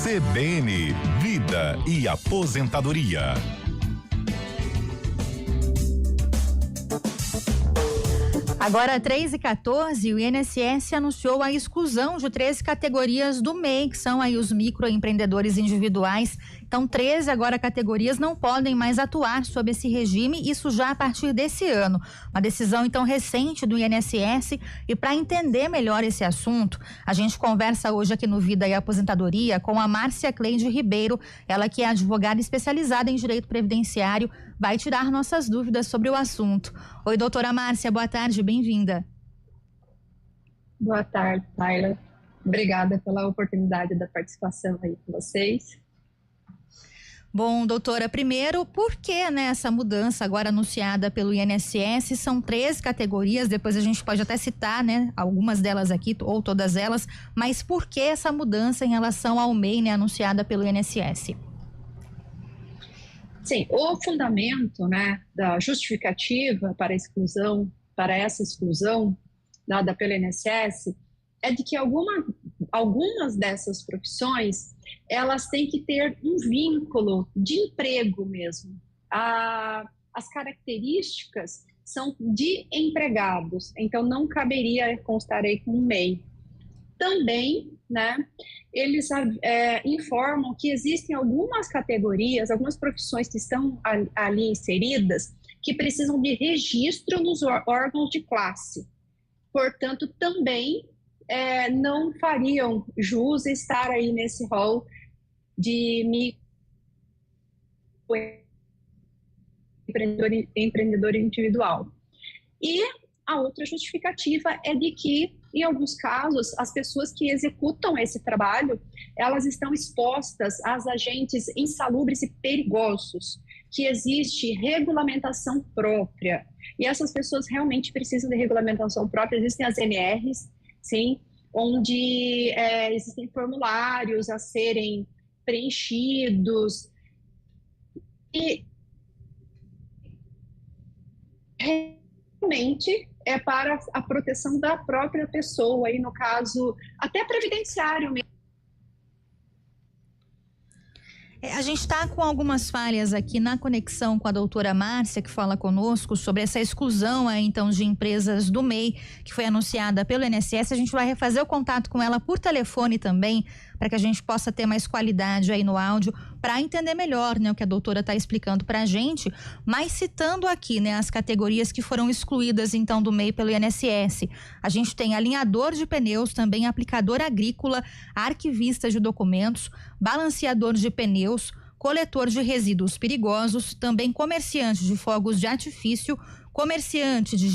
CBN, Vida e Aposentadoria. Agora, 3h14, o INSS anunciou a exclusão de 13 categorias do MEI, que são aí os microempreendedores individuais. Então, 13 agora categorias não podem mais atuar sob esse regime, isso já a partir desse ano. Uma decisão, então, recente do INSS. E para entender melhor esse assunto, a gente conversa hoje aqui no Vida e Aposentadoria com a Márcia Cleide Ribeiro, ela que é advogada especializada em direito previdenciário, vai tirar nossas dúvidas sobre o assunto. Oi, doutora Márcia, boa tarde, bem-vinda. Boa tarde, Tyler. Obrigada pela oportunidade da participação aí com vocês. Bom, doutora, primeiro, por que essa mudança agora anunciada pelo INSS? São 13 categorias, depois a gente pode até citar, algumas delas aqui, ou todas elas, mas por que essa mudança em relação ao MEI, anunciada pelo INSS? Sim, o fundamento, da justificativa para essa exclusão dada pelo INSS é de que algumas dessas profissões, elas têm que ter um vínculo de emprego mesmo. As características são de empregados, então não caberia constar aí com um MEI. Também, eles informam que existem algumas categorias, algumas profissões que estão ali inseridas, que precisam de registro nos órgãos de classe. Portanto, também não fariam jus estar aí nesse rol de empreendedor individual. E a outra justificativa é de que, em alguns casos, as pessoas que executam esse trabalho, elas estão expostas a agentes insalubres e perigosos, que existe regulamentação própria. E essas pessoas realmente precisam de regulamentação própria. Existem as NRs, sim, onde existem formulários a serem preenchidos e realmente é para a proteção da própria pessoa, e no caso, até previdenciário mesmo. A gente está com algumas falhas aqui na conexão com a doutora Márcia, que fala conosco sobre essa exclusão aí, então, de empresas do MEI, que foi anunciada pelo INSS. A gente vai refazer o contato com ela por telefone também, para que a gente possa ter mais qualidade aí no áudio, para entender melhor, o que a doutora está explicando para a gente, mas citando aqui, as categorias que foram excluídas, então, do MEI pelo INSS. A gente tem alinhador de pneus, também aplicador agrícola, arquivista de documentos, balanceador de pneus, coletor de resíduos perigosos, também comerciante de fogos de artifício, comerciante de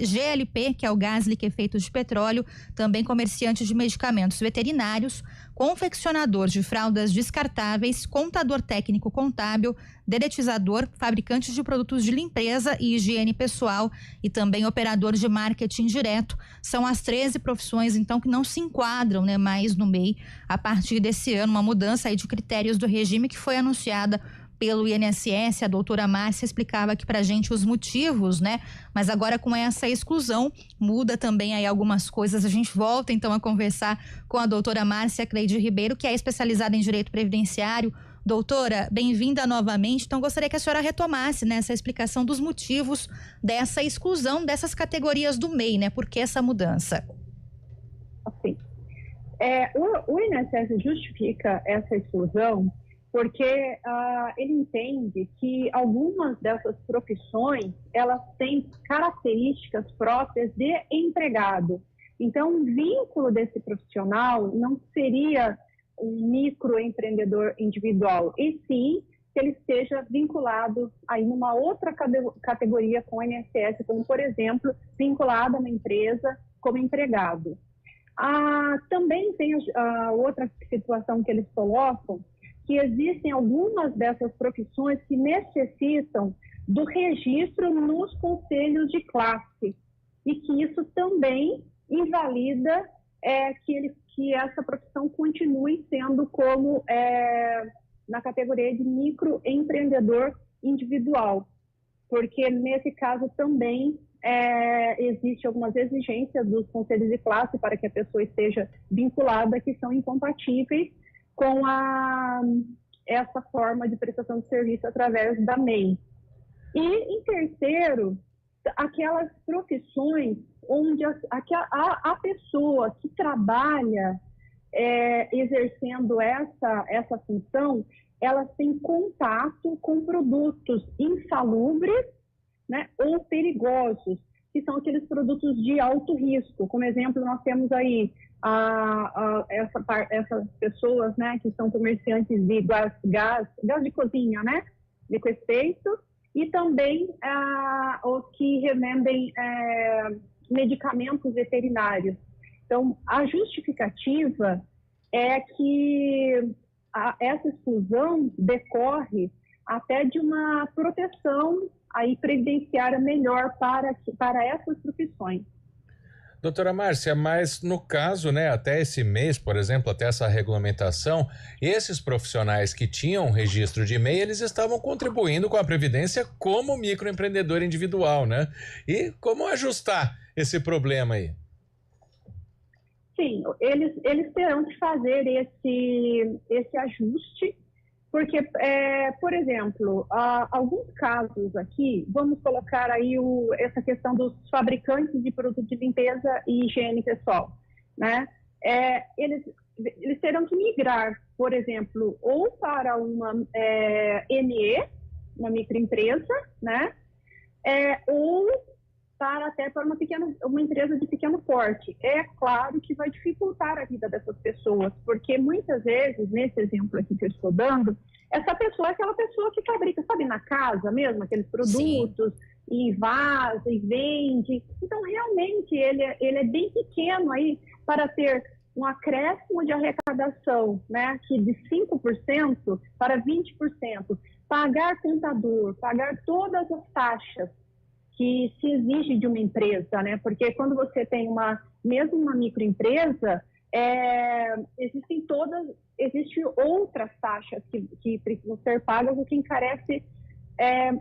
GLP, que é o gás liquefeito de petróleo, também comerciante de medicamentos veterinários, confeccionador de fraldas descartáveis, contador técnico contábil, dedetizador, fabricante de produtos de limpeza e higiene pessoal e também operador de marketing direto. São as 13 profissões, então, que não se enquadram, mais no MEI a partir desse ano, uma mudança aí de critérios do regime que foi anunciada pelo INSS. A doutora Márcia explicava aqui pra gente os motivos, mas agora com essa exclusão muda também aí algumas coisas. A gente volta então a conversar com a doutora Márcia Cleide Ribeiro, que é especializada em direito previdenciário. Doutora, bem-vinda novamente. Então gostaria que a senhora retomasse essa explicação dos motivos dessa exclusão dessas categorias do MEI, por que essa mudança? Assim, o INSS justifica essa exclusão porque ele entende que algumas dessas profissões, elas têm características próprias de empregado. Então, o vínculo desse profissional não seria um microempreendedor individual, e sim que ele esteja vinculado aí numa outra categoria com o INSS, como, por exemplo, vinculado a uma empresa como empregado. Também tem outra situação que eles colocam, que existem algumas dessas profissões que necessitam do registro nos conselhos de classe, e que isso também invalida que essa profissão continue sendo como na categoria de microempreendedor individual, porque nesse caso também existe algumas exigências dos conselhos de classe para que a pessoa esteja vinculada, que são incompatíveis com essa forma de prestação de serviço através da MEI. E, em terceiro, aquelas profissões onde a pessoa que trabalha exercendo essa função, elas têm contato com produtos insalubres, né, ou perigosos, que são aqueles produtos de alto risco. Como exemplo, nós temos aí essas pessoas, né, que são comerciantes de gás de cozinha, né, de efeito, e também os que revendem medicamentos veterinários. Então, a justificativa é que essa exclusão decorre até de uma proteção aí previdenciária melhor para essas profissões. Doutora Márcia, mas no caso, né, até esse mês, por exemplo, até essa regulamentação, esses profissionais que tinham registro de MEI, eles estavam contribuindo com a Previdência como microempreendedor individual, né? E como ajustar esse problema aí? Sim, eles terão que fazer esse ajuste, porque, por exemplo, alguns casos aqui, vamos colocar aí essa questão dos fabricantes de produtos de limpeza e higiene pessoal, né? Eles terão que migrar, por exemplo, ou para uma ME, uma microempresa, né? Ou até para uma empresa de pequeno porte. É claro que vai dificultar a vida dessas pessoas, porque muitas vezes, nesse exemplo aqui que eu estou dando, essa pessoa é aquela pessoa que fabrica, sabe, na casa mesmo, aqueles produtos, Sim. E vaza, e vende. Então, realmente, ele é bem pequeno aí para ter um acréscimo de arrecadação, né, que de 5% para 20%, pagar contador, pagar todas as taxas que se exige de uma empresa, né? Porque quando você tem mesmo uma microempresa, existem outras taxas que precisam ser pagas, o que encarece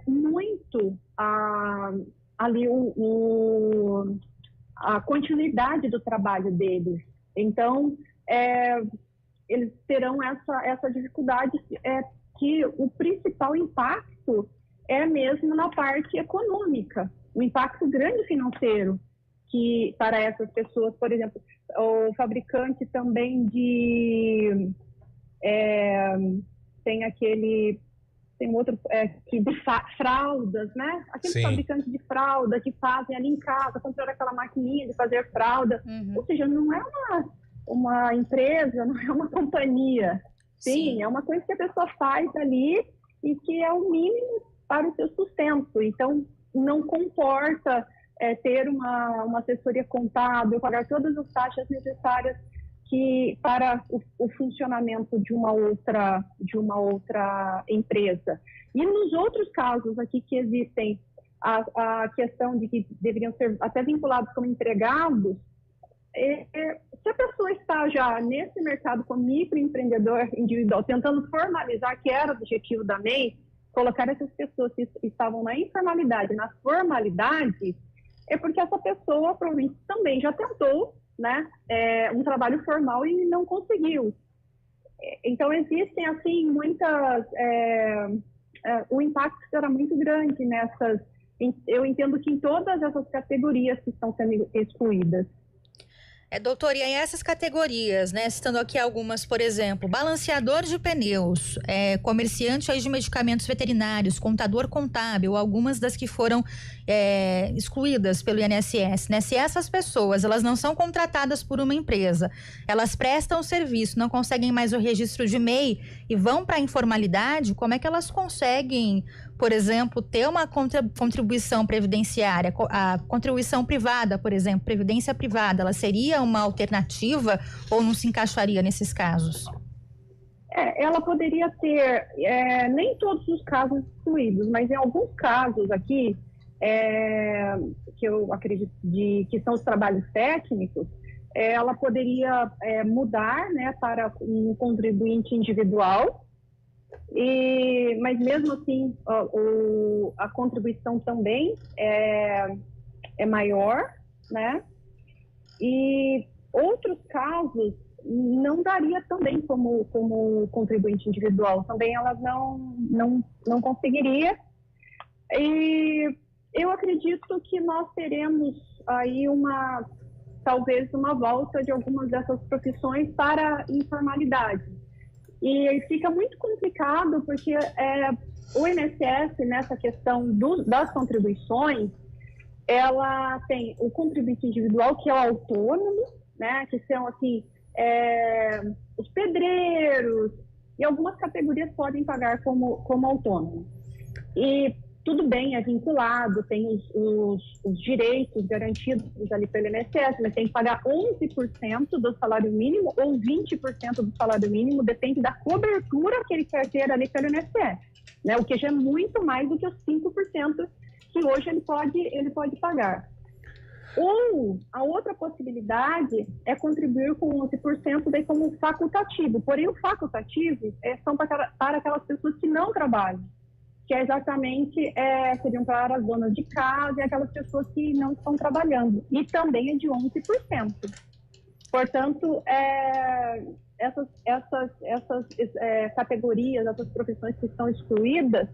muito ali a continuidade do trabalho deles. Então, eles terão essa dificuldade, que o principal impacto é mesmo na parte econômica, o impacto grande financeiro que para essas pessoas, por exemplo, o fabricante também tem outro de fraldas, né? Aqueles fabricantes de fralda que fazem ali em casa, comprar aquela maquininha de fazer fralda, ou seja, não é uma empresa, não é uma companhia, sim, é uma coisa que a pessoa faz ali e que é o mínimo para o seu sustento. Então, não comporta ter uma assessoria contábil, pagar todas as taxas necessárias para o funcionamento de uma outra empresa. E nos outros casos aqui que existem a questão de que deveriam ser até vinculados como empregados, se a pessoa está já nesse mercado como microempreendedor individual, tentando formalizar, que era o objetivo da MEI, colocar essas pessoas que estavam na informalidade, na formalidade, é porque essa pessoa provavelmente também já tentou, né, um trabalho formal e não conseguiu. Então, existem, assim, muitas... o impacto será muito grande nessas... Eu entendo que em todas essas categorias que estão sendo excluídas. Doutor, e aí essas categorias, né, citando aqui algumas, por exemplo, balanceador de pneus, comerciante aí de medicamentos veterinários, contador contábil, algumas das que foram excluídas pelo INSS, né? Se essas pessoas, elas não são contratadas por uma empresa, elas prestam serviço, não conseguem mais o registro de MEI e vão para a informalidade, como é que elas conseguem, por exemplo, ter uma contribuição previdenciária, a contribuição privada, por exemplo, previdência privada, ela seria uma alternativa ou não se encaixaria nesses casos? Ela poderia ter, nem todos os casos excluídos, mas em alguns casos aqui, que eu acredito que são os trabalhos técnicos, ela poderia mudar, né, para um contribuinte individual, mas mesmo assim a contribuição também é maior, né? E outros casos não daria também como contribuinte individual. Também ela não conseguiria. E eu acredito que nós teremos aí talvez uma volta de algumas dessas profissões para a informalidade. E fica muito complicado porque o INSS, nessa questão das contribuições, ela tem o contribuinte individual, que é o autônomo, né, que são assim, os pedreiros, e algumas categorias podem pagar como autônomo. E tudo bem, é vinculado, tem os direitos garantidos ali pelo INSS, mas tem que pagar 11% do salário mínimo ou 20% do salário mínimo, depende da cobertura que ele quer ter ali pelo INSS, né? O que já é muito mais do que os 5% que hoje ele pode pagar. Ou a outra possibilidade é contribuir com 11% daí como facultativo, porém o facultativo são para aquelas pessoas que não trabalham, que exatamente seriam para as donas de casa e aquelas pessoas que não estão trabalhando, e também é de 11%. Portanto, essas categorias, essas profissões que estão excluídas,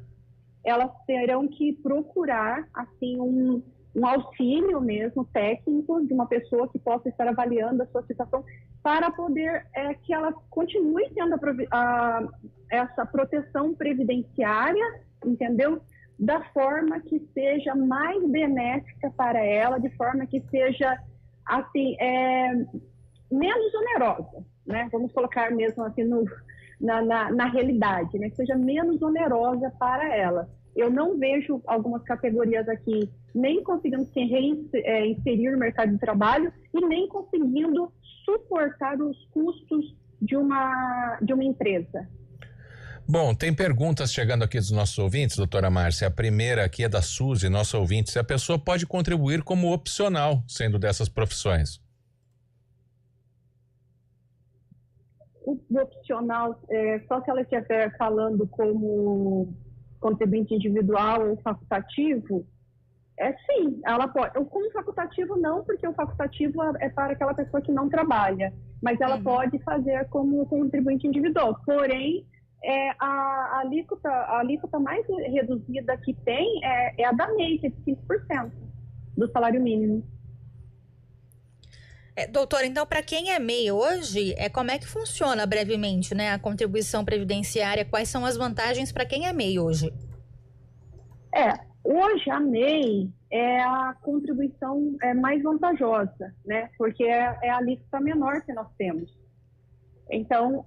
elas terão que procurar assim um auxílio mesmo técnico de uma pessoa que possa estar avaliando a sua situação para poder que ela continue tendo essa proteção previdenciária, entendeu? Da forma que seja mais benéfica para ela, de forma que seja assim menos onerosa, né? Vamos colocar mesmo assim na realidade, né? Que seja menos onerosa para ela. Eu não vejo algumas categorias aqui nem conseguindo se inserir no mercado de trabalho e nem conseguindo suportar os custos de uma empresa. Bom, tem perguntas chegando aqui dos nossos ouvintes, doutora Márcia. A primeira aqui é da Suzy, nossa ouvinte. Se a pessoa pode contribuir como opcional, sendo dessas profissões? O opcional, só se ela estiver falando como contribuinte individual ou facultativo, sim, ela pode. Como facultativo não, porque o facultativo é para aquela pessoa que não trabalha, mas ela pode fazer como contribuinte individual. Porém, a alíquota mais reduzida que tem é a da MEI, que é de 5% do salário mínimo. Doutora, então, para quem é MEI hoje, como é que funciona brevemente, né, a contribuição previdenciária? Quais são as vantagens para quem é MEI hoje? Hoje a MEI é a contribuição mais vantajosa, né, porque é a alíquota menor que nós temos. Então,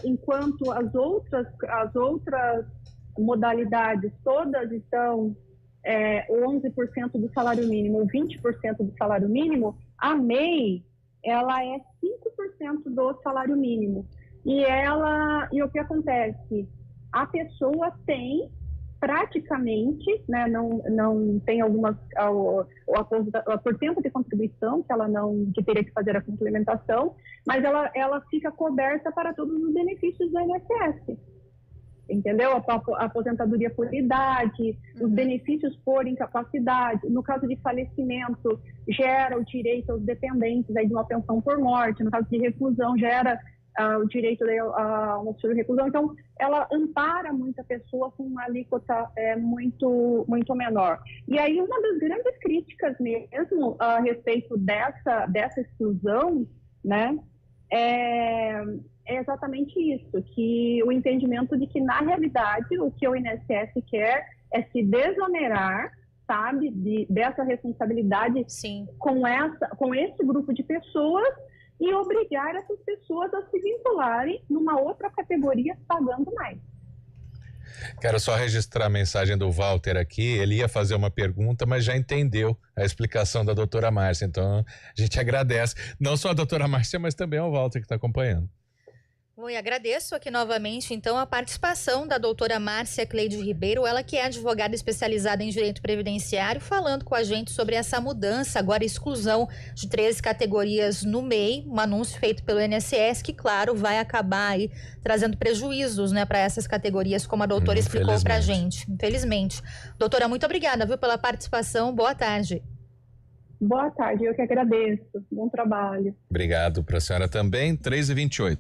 enquanto as outras modalidades todas estão 11% do salário mínimo ou 20% do salário mínimo, a MEI, ela é 5% do salário mínimo. E o que acontece? A pessoa tem praticamente, né, não tem algumas, por tempo de contribuição, que teria que fazer a complementação, mas ela fica coberta para todos os benefícios do INSS. Entendeu? A aposentadoria por idade, os benefícios por incapacidade, no caso de falecimento, gera o direito aos dependentes aí de uma pensão por morte, no caso de reclusão, gera o direito a um auxílio de reclusão. Então, ela ampara muita pessoa com uma alíquota muito, muito menor. E aí, uma das grandes críticas mesmo a respeito dessa exclusão, né, é exatamente isso, que o entendimento de que, na realidade, o que o INSS quer é se desonerar, sabe, dessa responsabilidade. Sim. com esse grupo de pessoas e obrigar essas pessoas a se vincularem numa outra categoria pagando mais. Quero só registrar a mensagem do Walter aqui. Ele ia fazer uma pergunta, mas já entendeu a explicação da doutora Márcia. Então, a gente agradece, não só a doutora Márcia, mas também ao Walter que está acompanhando. Bom, e agradeço aqui novamente, então, a participação da doutora Márcia Cleide Ribeiro, ela que é advogada especializada em direito previdenciário, falando com a gente sobre essa mudança, agora exclusão de 13 categorias no MEI, um anúncio feito pelo INSS que, claro, vai acabar aí trazendo prejuízos, né, para essas categorias, como a doutora explicou pra gente, infelizmente. Doutora, muito obrigada, viu, pela participação, boa tarde. Boa tarde, eu que agradeço. Bom trabalho. Obrigado para a senhora também. 3h28.